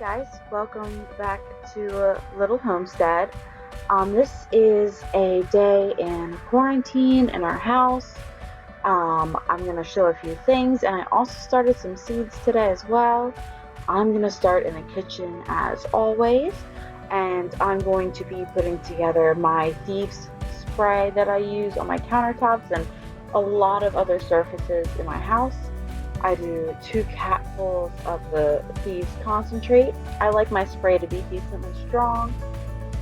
Guys, welcome back to Little-Homestead. This is a day in quarantine in our house. I'm going to show a few things, and I also started some seeds today as well. I'm going to start in the kitchen as always, and I'm going to be putting together my thieves spray that I use on my countertops and a lot of other surfaces in my house. I do 2 capfuls of the Thieves concentrate. I like my spray to be decently strong,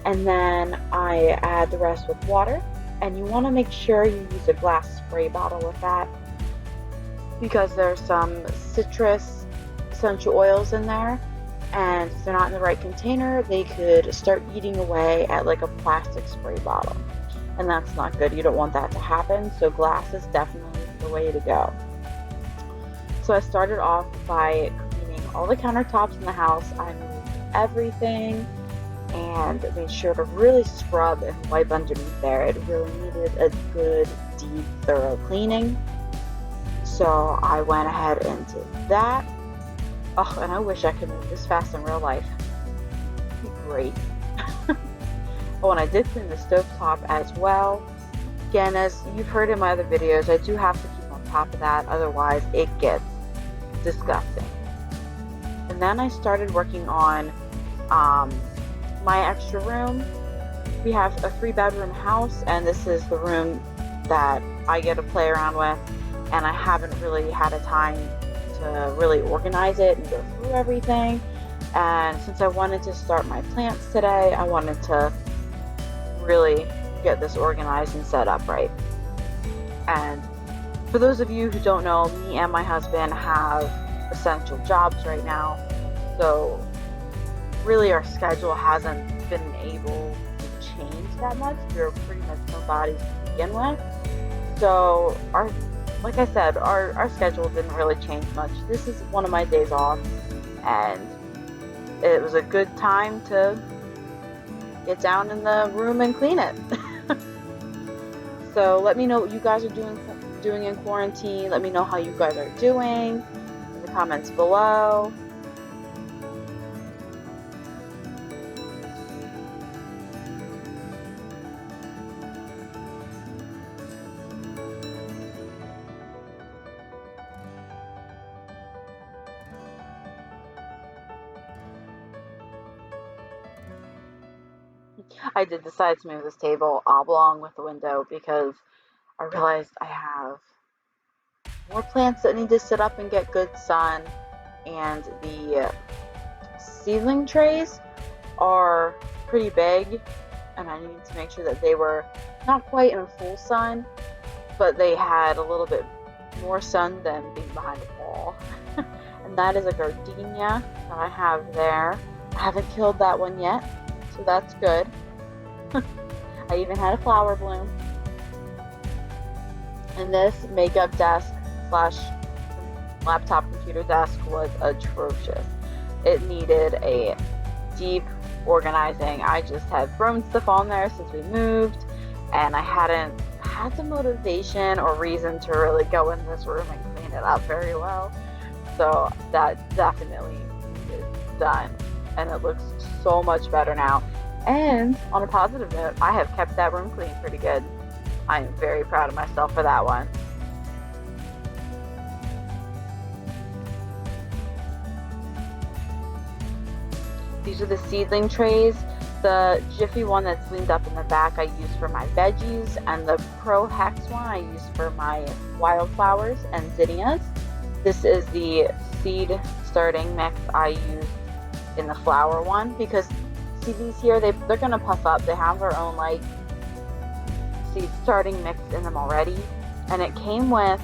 and then I add the rest with water. And you want to make sure you use a glass spray bottle with that because there's some citrus essential oils in there, and if they're not in the right container, they could start eating away at like a plastic spray bottle, and that's not good. You don't want that to happen, so glass is definitely the way to go. So I started off by cleaning all the countertops in the house. I moved everything and made sure to really scrub and wipe underneath there. It really needed a good, deep, thorough cleaning. So I went ahead and did that. Oh, and I wish I could move this fast in real life. It'd be great. Oh, and I did clean the stovetop as well. Again, as you've heard in my other videos, I do have to keep on top of that, otherwise it gets disgusting. And then I started working on my extra room. We have a 3-bedroom house, and this is the room that I get to play around with, and I haven't really had a time to really organize it and go through everything. And since I wanted to start my plants today, I wanted to really get this organized and set up right. And for those of you who don't know, me and my husband have essential jobs right now, so really our schedule hasn't been able to change that much. We're pretty much homebodies to begin with, so like I said, our schedule didn't really change much. This is one of my days off, and it was a good time to get down in the room and clean it. So let me know what you guys are doing in quarantine. Let me know how you guys are doing in the comments below. I did decide to move this table oblong with the window because I realized I have more plants that need to sit up and get good sun, and the seedling trays are pretty big, and I needed to make sure that they were not quite in full sun, but they had a little bit more sun than being behind a wall. And that is a gardenia that I have there. I haven't killed that one yet, so that's good. I even had a flower bloom. And this makeup desk slash laptop computer desk was atrocious. It needed a deep organizing. I just had thrown stuff on there since we moved, and I hadn't had the motivation or reason to really go in this room and clean it up very well. So that definitely is done, and it looks so much better now. And on a positive note, I have kept that room clean pretty good. I am very proud of myself for that one. These are the seedling trays. The Jiffy one that's leaned up in the back I use for my veggies, and the Pro Hex one I use for my wildflowers and zinnias. This is the seed starting mix I use in the flower one, because see these here, they're gonna puff up. They have their own like seed starting mix in them already, and it came with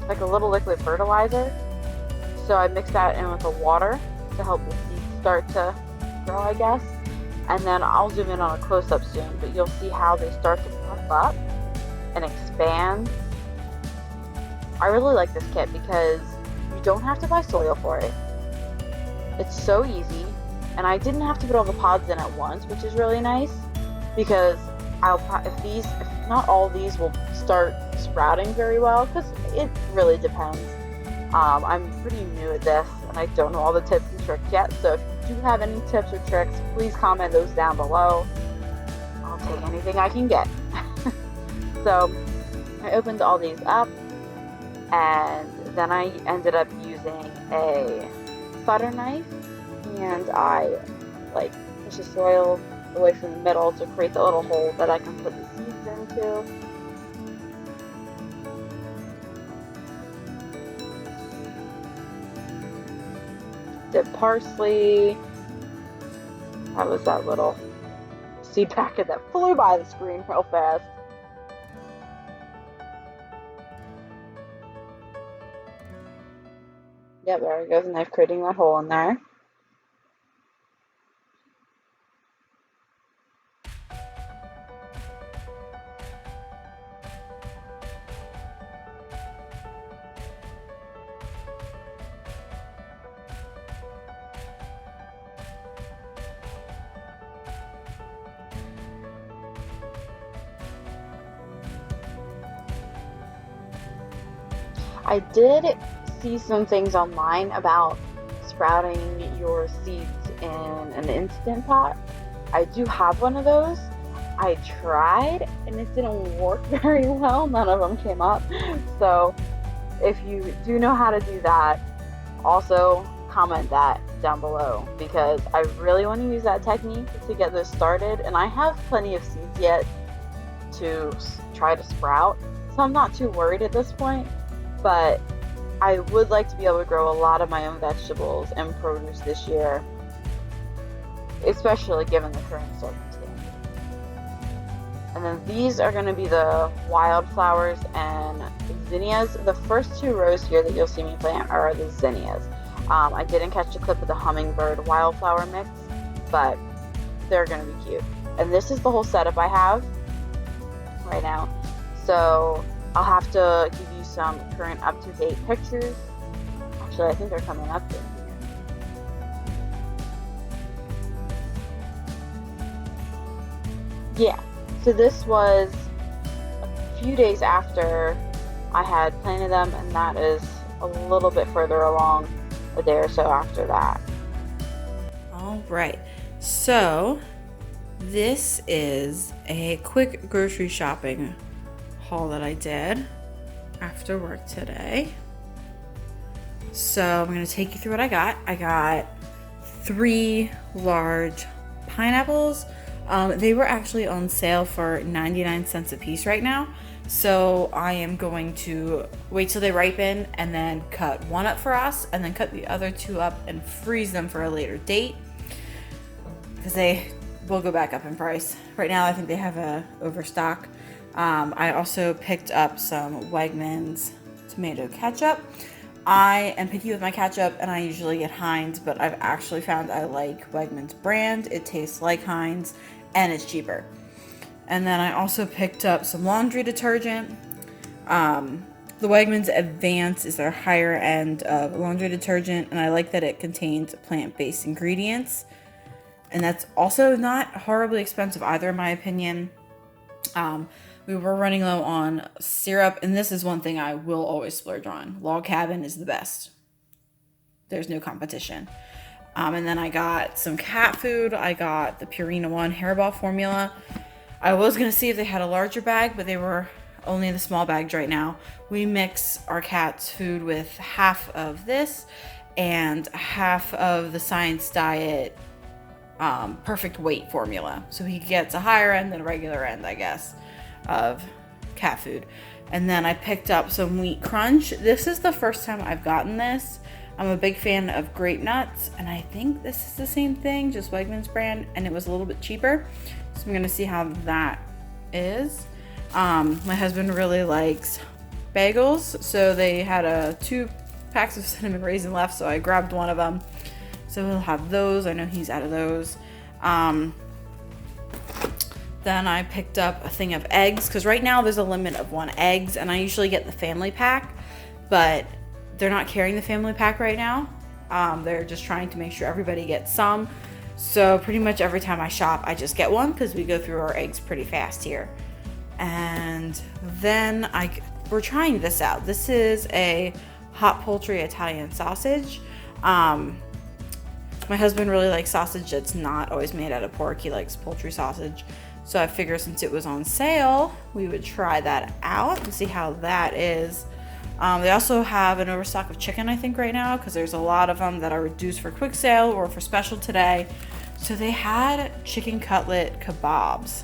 like a little liquid fertilizer, so I mixed that in with the water to help the seeds start to grow, I guess. And then I'll zoom in on a close-up soon, but you'll see how they start to puff up and expand. I really like this kit because you don't have to buy soil for it. It's so easy, and I didn't have to put all the pods in at once, which is really nice, because if not all these will start sprouting very well, because it really depends. I'm pretty new at this, and I don't know all the tips and tricks yet. So if you do have any tips or tricks, please comment those down below. I'll take anything I can get. So I opened all these up, and then I ended up using a butter knife, and I push the soil away from the middle to create the little hole that I can put the seeds into. Did parsley. That was that little seed packet that flew by the screen real fast. Yep, there it goes, a knife creating that hole in there. I did see some things online about sprouting your seeds in an Instant Pot. I do have one of those. I tried and it didn't work very well. None of them came up. So if you do know how to do that, also comment that down below, because I really want to use that technique to get this started, and I have plenty of seeds yet to try to sprout, so I'm not too worried at this point. But I would like to be able to grow a lot of my own vegetables and produce this year, especially given the current circumstances. And then these are going to be the wildflowers and zinnias. The first 2 rows here that you'll see me plant are the zinnias. I didn't catch a clip of the hummingbird wildflower mix, but they're going to be cute. And this is the whole setup I have right now. So I'll have to give you some current up-to-date pictures. Actually, I think they're coming up in here. Yeah, so this was a few days after I had planted them, and that is a little bit further along, a day or so after that. All right, so this is a quick grocery shopping haul that I did after work today. So I'm going to take you through what I got. I got 3 large pineapples. They were actually on sale for 99 cents a piece right now. So I am going to wait till they ripen and then cut 1 up for us, and then cut the other 2 up and freeze them for a later date, because they will go back up in price. Right now I think they have a overstock. I also picked up some Wegmans tomato ketchup. I am picky with my ketchup, and I usually get Heinz, but I've actually found I like Wegmans brand. It tastes like Heinz, and it's cheaper. And then I also picked up some laundry detergent. The Wegmans Advance is their higher end of laundry detergent, and I like that it contains plant-based ingredients. And that's also not horribly expensive either, in my opinion. We were running low on syrup, and this is one thing I will always splurge on. Log Cabin is the best. There's no competition. And then I got some cat food. I got the Purina One hairball formula. I was going to see if they had a larger bag, but they were only in the small bags right now. We mix our cat's food with half of this and half of the Science Diet perfect weight formula. So he gets a higher end than a regular end, I guess, of cat food. And then I picked up some Wheat Crunch. This is the first time I've gotten this. I'm a big fan of grape nuts, and I think this is the same thing, just Wegmans brand, and it was a little bit cheaper. So I'm gonna see how that is. My husband really likes bagels, so they had 2 packs of cinnamon raisin left, so I grabbed 1 of them. So we'll have those. I know he's out of those. Then I picked up a thing of eggs, because right now there's a limit of 1 eggs, and I usually get the family pack, but they're not carrying the family pack right now. They're just trying to make sure everybody gets some. So pretty much every time I shop, I just get 1, because we go through our eggs pretty fast here. And then we're trying this out. This is a hot poultry Italian sausage. My husband really likes sausage that's not always made out of pork. He likes poultry sausage. So I figured since it was on sale, we would try that out and see how that is. They also have an overstock of chicken, I think, right now, because there's a lot of them that are reduced for quick sale or for special today. So they had chicken cutlet kebabs.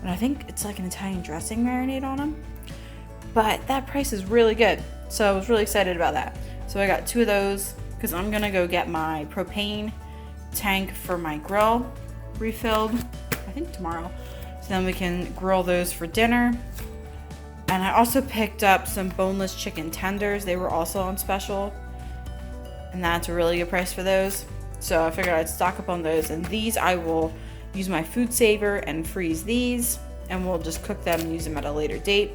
And I think it's like an Italian dressing marinade on them. But that price is really good. So I was really excited about that. So I got 2 of those because I'm going to go get my propane tank for my grill refilled, I think tomorrow. So then we can grill those for dinner. And I also picked up some boneless chicken tenders. They were also on special. And that's a really good price for those. So I figured I'd stock up on those. And these I will use my food saver and freeze these. And we'll just cook them and use them at a later date.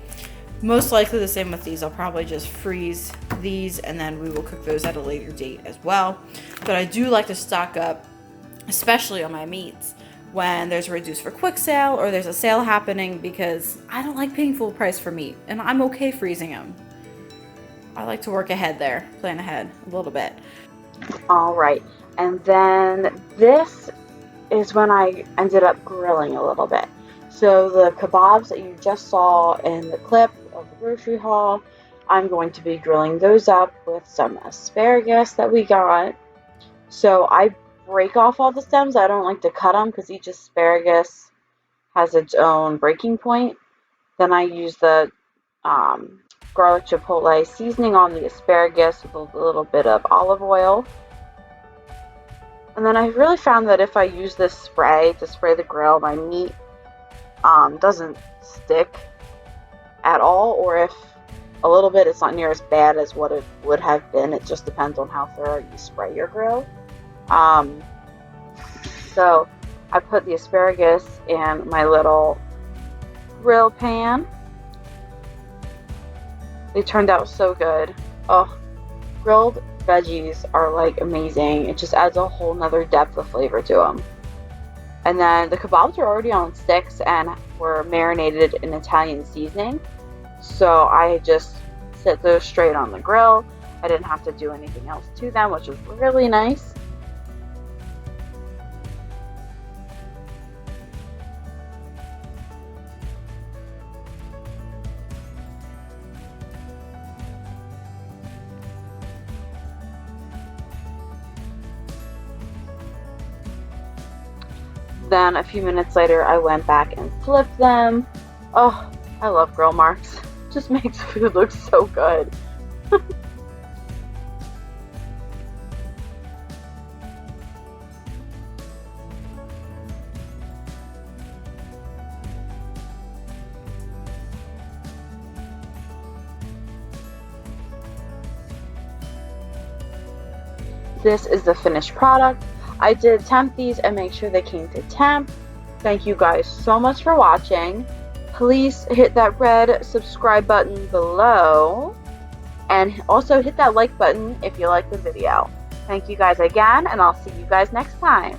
Most likely the same with these. I'll probably just freeze these and then we will cook those at a later date as well. But I do like to stock up, especially on my meats, when there's a reduced for quick sale or there's a sale happening, because I don't like paying full price for meat and I'm okay freezing them. I like to work ahead there, plan ahead a little bit. All right, and then this is when I ended up grilling a little bit. So the kebabs that you just saw in the clip of the grocery haul, I'm going to be grilling those up with some asparagus that we got. So I break off all the stems. I don't like to cut them because each asparagus has its own breaking point. Then I use the garlic chipotle seasoning on the asparagus with a little bit of olive oil. And then I really found that if I use this spray to spray the grill, my meat doesn't stick at all, or if a little bit, it's not near as bad as what it would have been. It just depends on how thorough you spray your grill. So I put the asparagus in my little grill pan. They turned out so good. Oh, grilled veggies are like amazing. It just adds a whole nother depth of flavor to them. And then the kebabs were already on sticks and were marinated in Italian seasoning. So I just set those straight on the grill. I didn't have to do anything else to them, which was really nice. Then a few minutes later, I went back and flipped them. Oh, I love grill marks. Just makes food look so good. This is the finished product. I did temp these and make sure they came to temp. Thank you guys so much for watching. Please hit that red subscribe button below and also hit that like button if you like the video. Thank you guys again, and I'll see you guys next time.